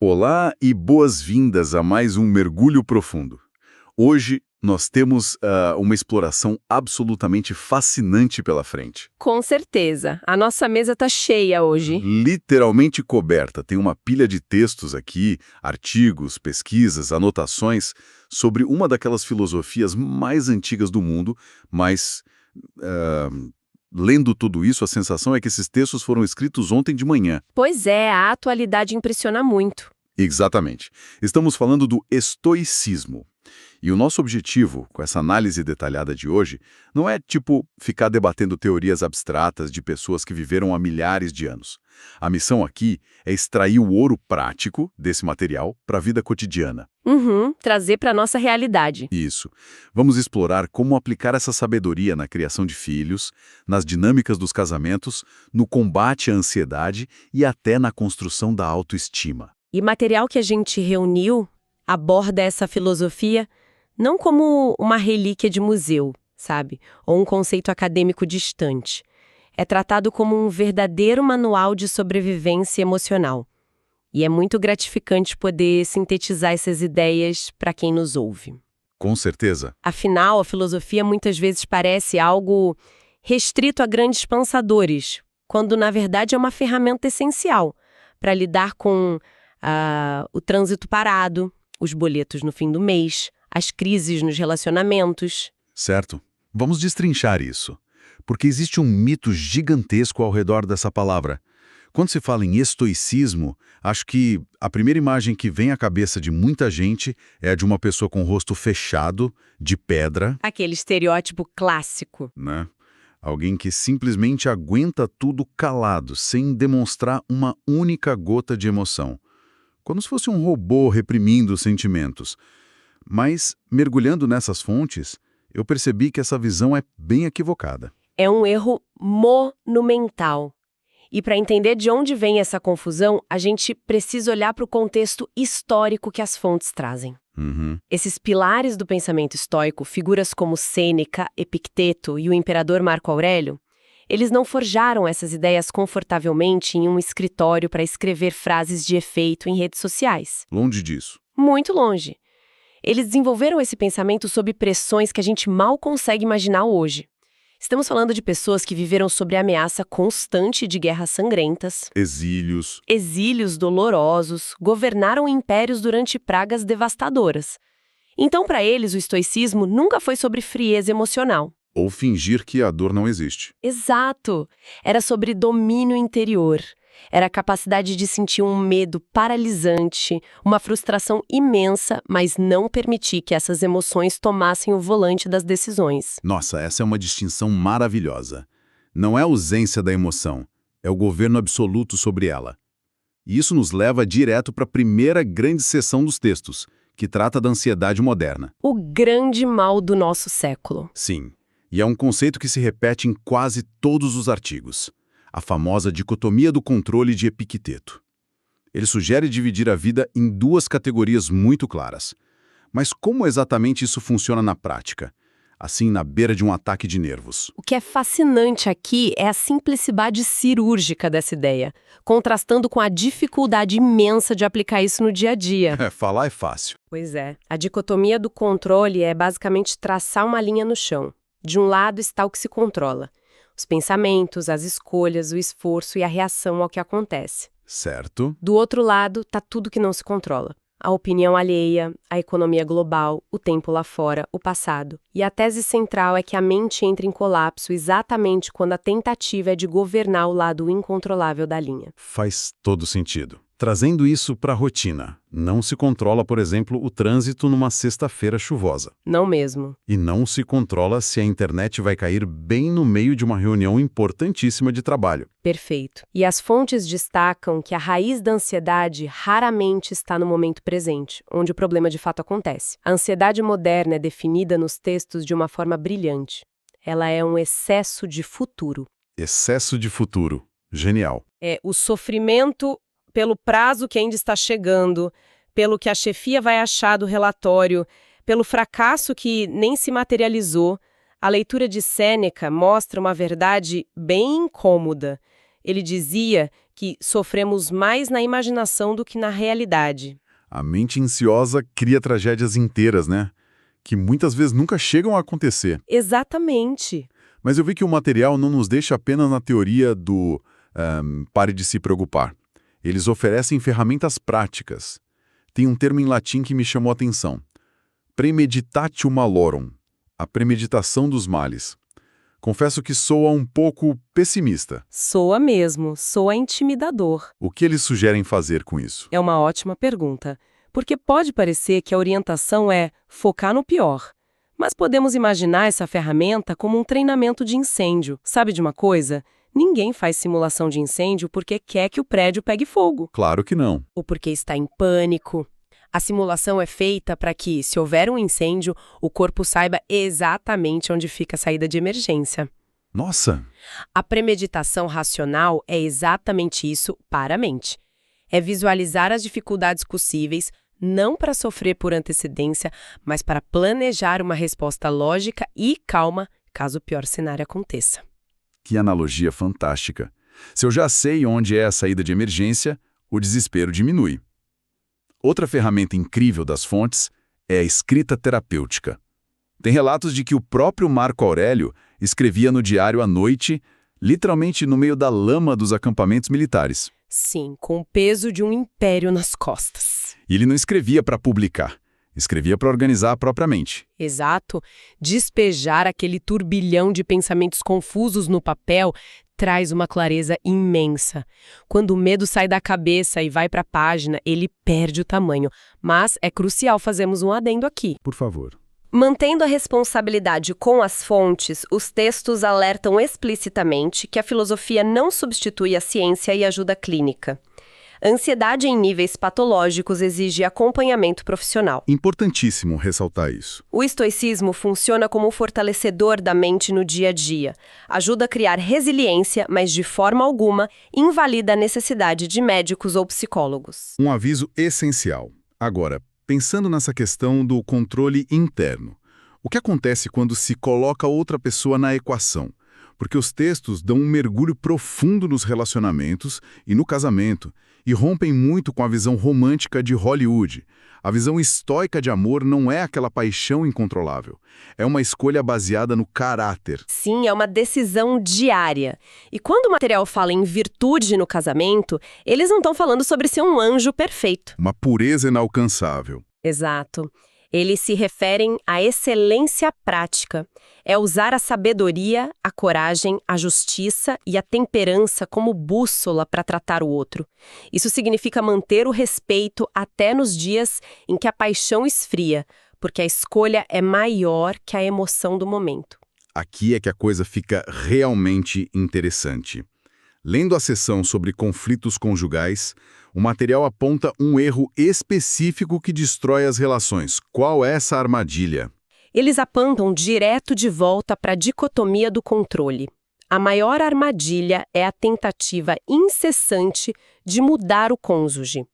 Olá e boas-vindas a mais um Mergulho Profundo. Hoje nós temos uma exploração absolutamente fascinante pela frente. Com certeza. A nossa mesa tá cheia hoje. Literalmente coberta. Tem uma pilha de textos aqui, artigos, pesquisas, anotações sobre uma daquelas filosofias mais antigas do mundo, mas ah, lendo tudo isso, a sensação é que esses textos foram escritos ontem de manhã. Pois é, a atualidade impressiona muito. Exatamente. Estamos falando do estoicismo. E o nosso objetivo, com essa análise detalhada de hoje, não é, ficar debatendo teorias abstratas de pessoas que viveram há milhares de anos. A missão aqui é extrair o ouro prático desse material para a vida cotidiana. Trazer para nossa realidade. Isso. Vamos explorar como aplicar essa sabedoria na criação de filhos, nas dinâmicas dos casamentos, no combate à ansiedade e até na construção da autoestima. E material que a gente reuniu aborda essa filosofia não como uma relíquia de museu, sabe? Ou um conceito acadêmico distante. É tratado como um verdadeiro manual de sobrevivência emocional. E é muito gratificante poder sintetizar essas ideias para quem nos ouve. Com certeza. Afinal, a filosofia muitas vezes parece algo restrito a grandes pensadores, quando na verdade é uma ferramenta essencial para lidar com o trânsito parado, os boletos no fim do mês, as crises nos relacionamentos. Certo. Vamos destrinchar isso. Porque existe um mito gigantesco ao redor dessa palavra. Quando se fala em estoicismo, acho que a primeira imagem que vem à cabeça de muita gente é a de uma pessoa com o rosto fechado, de pedra. Aquele estereótipo clássico. Né? Alguém que simplesmente aguenta tudo calado, sem demonstrar uma única gota de emoção. Como se fosse um robô reprimindo os sentimentos. Mas, mergulhando nessas fontes, eu percebi que essa visão é bem equivocada. É um erro monumental. E para entender de onde vem essa confusão, a gente precisa olhar para o contexto histórico que as fontes trazem. Esses pilares do pensamento estoico, figuras como Sêneca, Epicteto e o imperador Marco Aurélio, eles não forjaram essas ideias confortavelmente em um escritório para escrever frases de efeito em redes sociais. Longe disso. Muito longe. Eles desenvolveram esse pensamento sob pressões que a gente mal consegue imaginar hoje. Estamos falando de pessoas que viveram sob a ameaça constante de guerras sangrentas, exílios dolorosos, governaram impérios durante pragas devastadoras. Então, para eles, o estoicismo nunca foi sobre frieza emocional. Ou fingir que a dor não existe. Exato! Era sobre domínio interior. Era a capacidade de sentir um medo paralisante, uma frustração imensa, mas não permitir que essas emoções tomassem o volante das decisões. Nossa, essa é uma distinção maravilhosa. Não é a ausência da emoção, é o governo absoluto sobre ela. E isso nos leva direto para a primeira grande seção dos textos, que trata da ansiedade moderna. O grande mal do nosso século. Sim, e é um conceito que se repete em quase todos os artigos. A famosa dicotomia do controle de Epicteto. Ele sugere dividir a vida em duas categorias muito claras. Mas como exatamente isso funciona na prática? Assim, na beira de um ataque de nervos. O que é fascinante aqui é a simplicidade cirúrgica dessa ideia, contrastando com a dificuldade imensa de aplicar isso no dia a dia. Falar é fácil. Pois é. A dicotomia do controle é basicamente traçar uma linha no chão. De um lado está o que se controla. Os pensamentos, as escolhas, o esforço e a reação ao que acontece. Certo. Do outro lado, tá tudo que não se controla. A opinião alheia, a economia global, o tempo lá fora, o passado. E a tese central é que a mente entra em colapso exatamente quando a tentativa é de governar o lado incontrolável da linha. Faz todo sentido. Trazendo isso para a rotina, não se controla, por exemplo, o trânsito numa sexta-feira chuvosa. Não mesmo. E não se controla se a internet vai cair bem no meio de uma reunião importantíssima de trabalho. Perfeito. E as fontes destacam que a raiz da ansiedade raramente está no momento presente, onde o problema de fato acontece. A ansiedade moderna é definida nos textos de uma forma brilhante. Ela é um excesso de futuro. Excesso de futuro. Genial. É o sofrimento pelo prazo que ainda está chegando, pelo que a chefia vai achar do relatório, pelo fracasso que nem se materializou. A leitura de Sêneca mostra uma verdade bem incômoda, Ele dizia que sofremos mais na imaginação do que na realidade. A mente ansiosa cria tragédias inteiras, né? Que muitas vezes nunca chegam a acontecer. Exatamente. Mas eu vi que o material não nos deixa apenas na teoria do pare de se preocupar. Eles oferecem ferramentas práticas. Tem um termo em latim que me chamou a atenção. Premeditatio malorum, a premeditação dos males. Confesso que soa um pouco pessimista. Soa mesmo, soa intimidador. O que eles sugerem fazer com isso? É uma ótima pergunta, porque pode parecer que a orientação é focar no pior. Mas podemos imaginar essa ferramenta como um treinamento de incêndio. Sabe de uma coisa? Ninguém faz simulação de incêndio porque quer que o prédio pegue fogo. Claro que não. Ou porque está em pânico. A simulação é feita para que, se houver um incêndio, o corpo saiba exatamente onde fica a saída de emergência. Nossa! A premeditação racional é exatamente isso para a mente. É visualizar as dificuldades possíveis, não para sofrer por antecedência, mas para planejar uma resposta lógica e calma caso o pior cenário aconteça. Que analogia fantástica. Se eu já sei onde é a saída de emergência, o desespero diminui. Outra ferramenta incrível das fontes é a escrita terapêutica. Tem relatos de que o próprio Marco Aurélio escrevia no diário à noite, literalmente no meio da lama dos acampamentos militares. Sim, com o peso de um império nas costas. E ele não escrevia para publicar, escrevia para organizar a própria mente. Exato. Despejar aquele turbilhão de pensamentos confusos no papel traz uma clareza imensa. Quando o medo sai da cabeça e vai para a página, ele perde o tamanho. Mas é crucial fazermos um adendo aqui. Por favor. Mantendo a responsabilidade com as fontes, os textos alertam explicitamente que a filosofia não substitui a ciência e ajuda clínica. A ansiedade em níveis patológicos exige acompanhamento profissional. Importantíssimo ressaltar isso. O estoicismo funciona como um fortalecedor da mente no dia a dia. Ajuda a criar resiliência, mas de forma alguma invalida a necessidade de médicos ou psicólogos. Um aviso essencial. Agora, pensando nessa questão do controle interno, o que acontece quando se coloca outra pessoa na equação? Porque os textos dão um mergulho profundo nos relacionamentos e no casamento, e rompem muito com a visão romântica de Hollywood. A visão estoica de amor não é aquela paixão incontrolável. É uma escolha baseada no caráter. Sim, é uma decisão diária. E quando o material fala em virtude no casamento, eles não estão falando sobre ser um anjo perfeito. Uma pureza inalcançável. Exato. Eles se referem à excelência prática. É usar a sabedoria, a coragem, a justiça e a temperança como bússola para tratar o outro. Isso significa manter o respeito até nos dias em que a paixão esfria, porque a escolha é maior que a emoção do momento. Aqui é que a coisa fica realmente interessante. Lendo a seção sobre conflitos conjugais, o material aponta um erro específico que destrói as relações. Qual é essa armadilha? Eles apontam direto de volta para a dicotomia do controle. A maior armadilha é a tentativa incessante de mudar o cônjuge.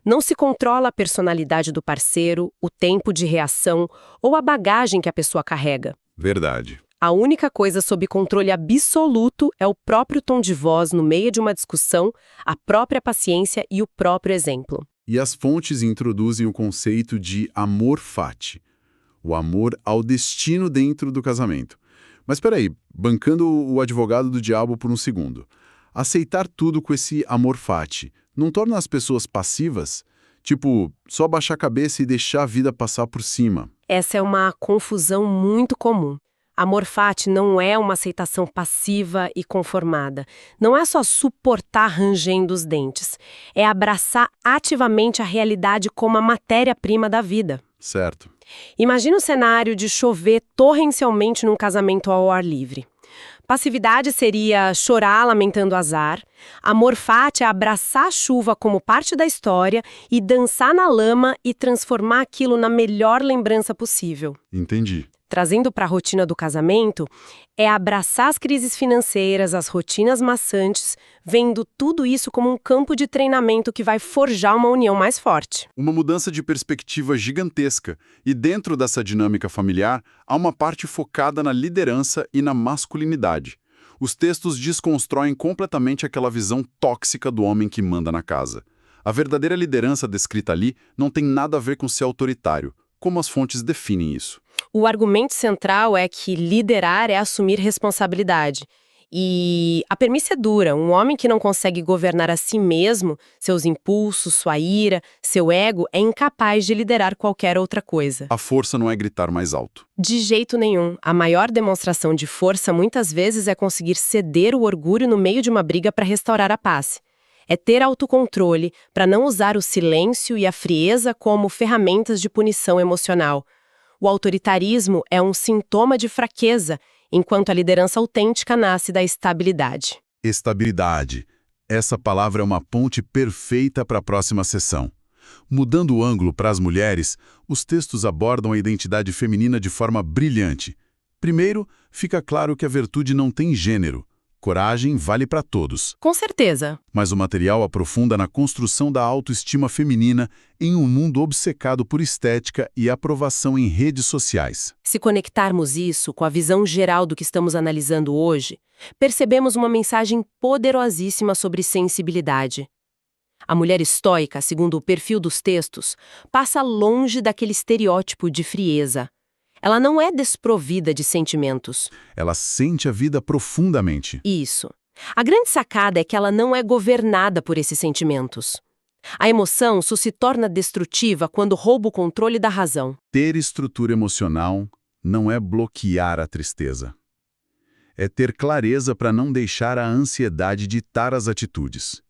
Não se controla a personalidade do parceiro, o tempo de reação ou a bagagem que a pessoa carrega. Verdade. A única coisa sob controle absoluto é o próprio tom de voz no meio de uma discussão, a própria paciência e o próprio exemplo. E as fontes introduzem o conceito de amor fati, o amor ao destino dentro do casamento. Mas peraí, bancando o advogado do diabo por um segundo. Aceitar tudo com esse amor fati não torna as pessoas passivas? Tipo, só baixar a cabeça e deixar a vida passar por cima. Essa é uma confusão muito comum. Amor fati não é uma aceitação passiva e conformada. Não é só suportar rangendo os dentes. É abraçar ativamente a realidade como a matéria-prima da vida. Certo. Imagina o cenário de chover torrencialmente num casamento ao ar livre. Passividade seria chorar lamentando azar. Amor fati é abraçar a chuva como parte da história e dançar na lama e transformar aquilo na melhor lembrança possível. Entendi. Trazendo para a rotina do casamento, é abraçar as crises financeiras, as rotinas maçantes, vendo tudo isso como um campo de treinamento que vai forjar uma união mais forte. Uma mudança de perspectiva gigantesca. E dentro dessa dinâmica familiar, há uma parte focada na liderança e na masculinidade. Os textos desconstroem completamente aquela visão tóxica do homem que manda na casa. A verdadeira liderança descrita ali não tem nada a ver com ser autoritário. Como as fontes definem isso? O argumento central é que liderar é assumir responsabilidade. E a premissa é dura. Um homem que não consegue governar a si mesmo, seus impulsos, sua ira, seu ego, é incapaz de liderar qualquer outra coisa. A força não é gritar mais alto. De jeito nenhum. A maior demonstração de força muitas vezes é conseguir ceder o orgulho no meio de uma briga para restaurar a paz. É ter autocontrole para não usar o silêncio e a frieza como ferramentas de punição emocional. O autoritarismo é um sintoma de fraqueza, enquanto a liderança autêntica nasce da estabilidade. Estabilidade. Essa palavra é uma ponte perfeita para a próxima sessão. Mudando o ângulo para as mulheres, os textos abordam a identidade feminina de forma brilhante. Primeiro, fica claro que a virtude não tem gênero. Coragem vale para todos. Com certeza. Mas o material aprofunda na construção da autoestima feminina em um mundo obcecado por estética e aprovação em redes sociais. Se conectarmos isso com a visão geral do que estamos analisando hoje, percebemos uma mensagem poderosíssima sobre sensibilidade. A mulher estoica, segundo o perfil dos textos, passa longe daquele estereótipo de frieza. Ela não é desprovida de sentimentos. Ela sente a vida profundamente. Isso. A grande sacada é que ela não é governada por esses sentimentos. A emoção só se torna destrutiva quando rouba o controle da razão. Ter estrutura emocional não é bloquear a tristeza. É ter clareza para não deixar a ansiedade ditar as atitudes.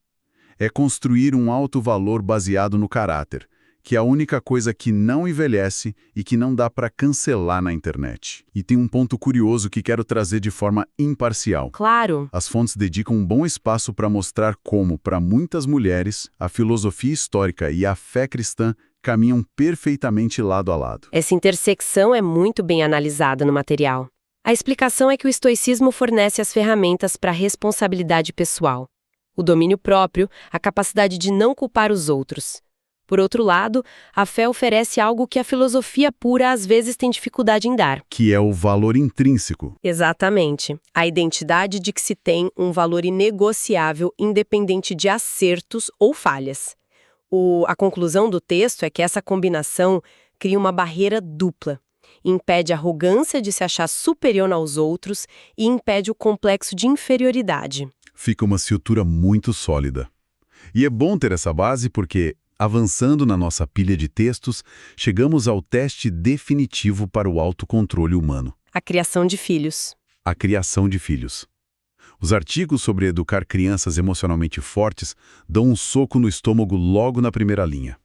É construir um alto valor baseado no caráter, que é a única coisa que não envelhece e que não dá para cancelar na internet. E tem um ponto curioso que quero trazer de forma imparcial. Claro. As fontes dedicam um bom espaço para mostrar como, para muitas mulheres, a filosofia histórica e a fé cristã caminham perfeitamente lado a lado. Essa intersecção é muito bem analisada no material. A explicação é que o estoicismo fornece as ferramentas para a responsabilidade pessoal, o domínio próprio, a capacidade de não culpar os outros. Por outro lado, a fé oferece algo que a filosofia pura às vezes tem dificuldade em dar. Que é o valor intrínseco. Exatamente. A identidade de que se tem um valor inegociável independente de acertos ou falhas. A conclusão do texto é que essa combinação cria uma barreira dupla. Impede a arrogância de se achar superior aos outros e impede o complexo de inferioridade. Fica uma estrutura muito sólida. E é bom ter essa base porque, avançando na nossa pilha de textos, chegamos ao teste definitivo para o autocontrole humano. A criação de filhos. A criação de filhos. Os artigos sobre educar crianças emocionalmente fortes dão um soco no estômago logo na primeira linha.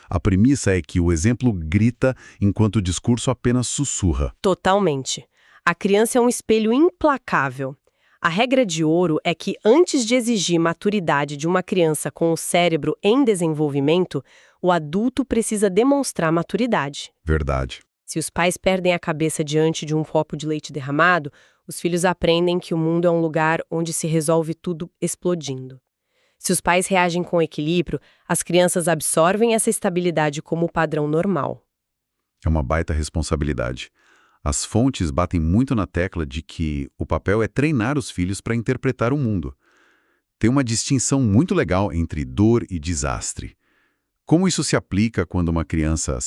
A premissa é que o exemplo grita enquanto o discurso apenas sussurra. Totalmente. A criança é um espelho implacável. A regra de ouro é que, antes de exigir maturidade de uma criança com o cérebro em desenvolvimento, o adulto precisa demonstrar maturidade. Verdade. Se os pais perdem a cabeça diante de um copo de leite derramado, os filhos aprendem que o mundo é um lugar onde se resolve tudo explodindo. Se os pais reagem com equilíbrio, as crianças absorvem essa estabilidade como padrão normal. É uma baita responsabilidade. As fontes batem muito na tecla de que o papel é treinar os filhos para interpretar o mundo. Tem uma distinção muito legal entre dor e desastre. Como isso se aplica quando uma criança,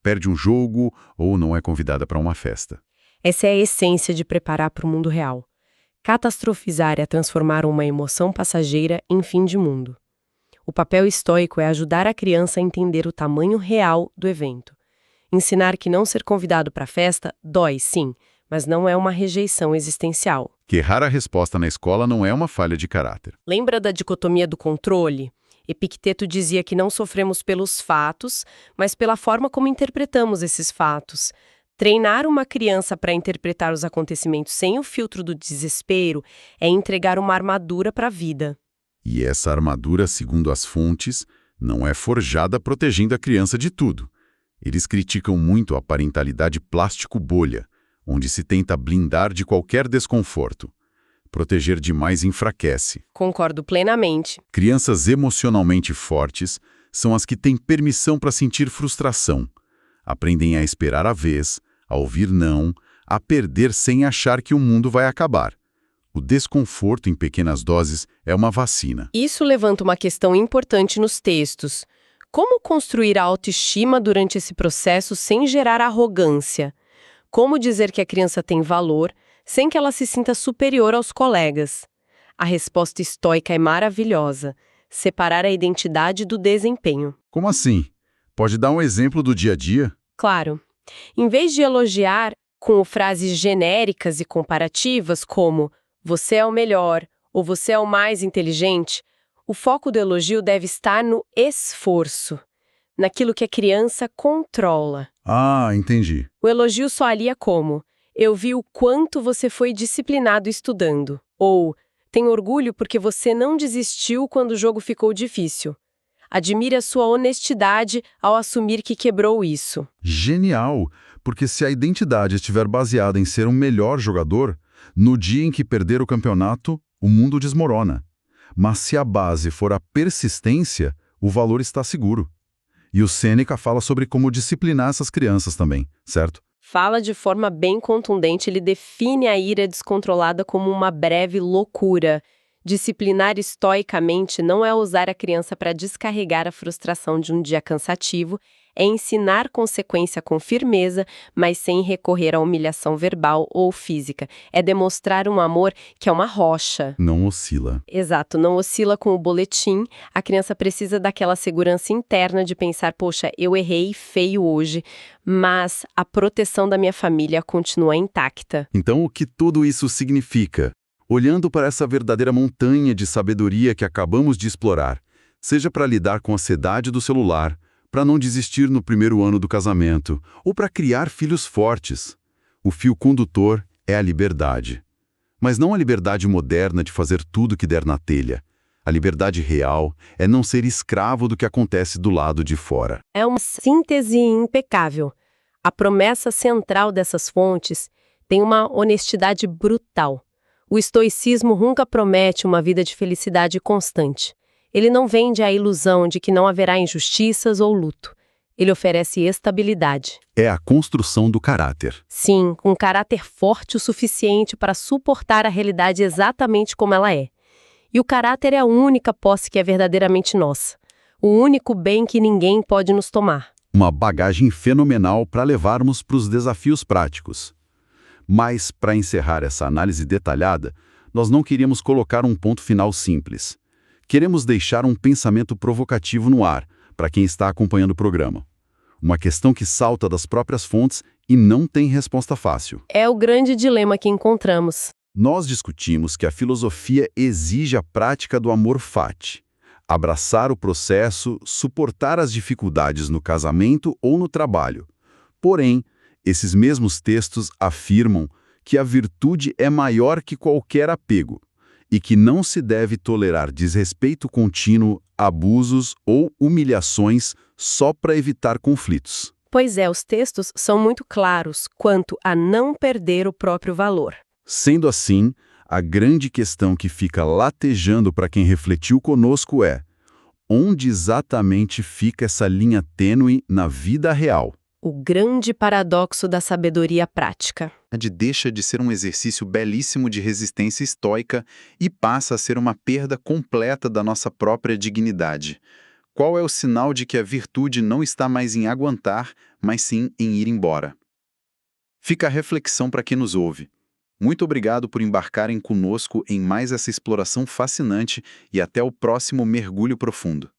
perde um jogo ou não é convidada para uma festa? Essa é a essência de preparar para o mundo real. Catastrofizar é transformar uma emoção passageira em fim de mundo. O papel estoico é ajudar a criança a entender o tamanho real do evento. Ensinar que não ser convidado para a festa dói, sim, mas não é uma rejeição existencial. Que errar a resposta na escola não é uma falha de caráter. Lembra da dicotomia do controle? Epicteto dizia que não sofremos pelos fatos, mas pela forma como interpretamos esses fatos. Treinar uma criança para interpretar os acontecimentos sem o filtro do desespero é entregar uma armadura para a vida. E essa armadura, segundo as fontes, não é forjada protegendo a criança de tudo. Eles criticam muito a parentalidade plástico-bolha, onde se tenta blindar de qualquer desconforto. Proteger demais enfraquece. Concordo plenamente. Crianças emocionalmente fortes são as que têm permissão para sentir frustração. Aprendem a esperar a vez, a ouvir não, a perder sem achar que o mundo vai acabar. O desconforto em pequenas doses é uma vacina. Isso levanta uma questão importante nos textos. Como construir a autoestima durante esse processo sem gerar arrogância? Como dizer que a criança tem valor sem que ela se sinta superior aos colegas? A resposta estoica é maravilhosa: separar a identidade do desempenho. Como assim? Pode dar um exemplo do dia a dia? Claro. Em vez de elogiar com frases genéricas e comparativas como "você é o melhor" ou "você é o mais inteligente", o foco do elogio deve estar no esforço, naquilo que a criança controla. Ah, entendi. O elogio soaria como: "eu vi o quanto você foi disciplinado estudando", ou "tenho orgulho porque você não desistiu quando o jogo ficou difícil. Admire a sua honestidade ao assumir que quebrou isso." Genial! Porque se a identidade estiver baseada em ser um melhor jogador, no dia em que perder o campeonato, o mundo desmorona. Mas se a base for a persistência, o valor está seguro. E o Sêneca fala sobre como disciplinar essas crianças também, certo? Fala de forma bem contundente, ele define a ira descontrolada como uma breve loucura. Disciplinar estoicamente não é usar a criança para descarregar a frustração de um dia cansativo, é ensinar consequência com firmeza, mas sem recorrer à humilhação verbal ou física. É demonstrar um amor que é uma rocha. Não oscila. Exato, não oscila com o boletim. A criança precisa daquela segurança interna de pensar: poxa, eu errei feio hoje, mas a proteção da minha família continua intacta. Então, o que tudo isso significa? Olhando para essa verdadeira montanha de sabedoria que acabamos de explorar, seja para lidar com a ansiedade do celular, para não desistir no primeiro ano do casamento, ou para criar filhos fortes, o fio condutor é a liberdade. Mas não a liberdade moderna de fazer tudo que der na telha. A liberdade real é não ser escravo do que acontece do lado de fora. É uma síntese impecável. A promessa central dessas fontes tem uma honestidade brutal. O estoicismo nunca promete uma vida de felicidade constante. Ele não vende a ilusão de que não haverá injustiças ou luto. Ele oferece estabilidade. É a construção do caráter. Sim, um caráter forte o suficiente para suportar a realidade exatamente como ela é. E o caráter é a única posse que é verdadeiramente nossa. O único bem que ninguém pode nos tomar. Uma bagagem fenomenal para levarmos para os desafios práticos. Mas, para encerrar essa análise detalhada, nós não queríamos colocar um ponto final simples. Queremos deixar um pensamento provocativo no ar, para quem está acompanhando o programa. Uma questão que salta das próprias fontes e não tem resposta fácil. É o grande dilema que encontramos. Nós discutimos que a filosofia exige a prática do amor fati. Abraçar o processo, suportar as dificuldades no casamento ou no trabalho. Porém, esses mesmos textos afirmam que a virtude é maior que qualquer apego e que não se deve tolerar desrespeito contínuo, abusos ou humilhações só para evitar conflitos. Pois é, os textos são muito claros quanto a não perder o próprio valor. Sendo assim, a grande questão que fica latejando para quem refletiu conosco é: onde exatamente fica essa linha tênue na vida real? O grande paradoxo da sabedoria prática. Deixa de ser um exercício belíssimo de resistência estoica e passa a ser uma perda completa da nossa própria dignidade. Qual é o sinal de que a virtude não está mais em aguentar, mas sim em ir embora? Fica a reflexão para quem nos ouve. Muito obrigado por embarcarem conosco em mais essa exploração fascinante e até o próximo mergulho profundo.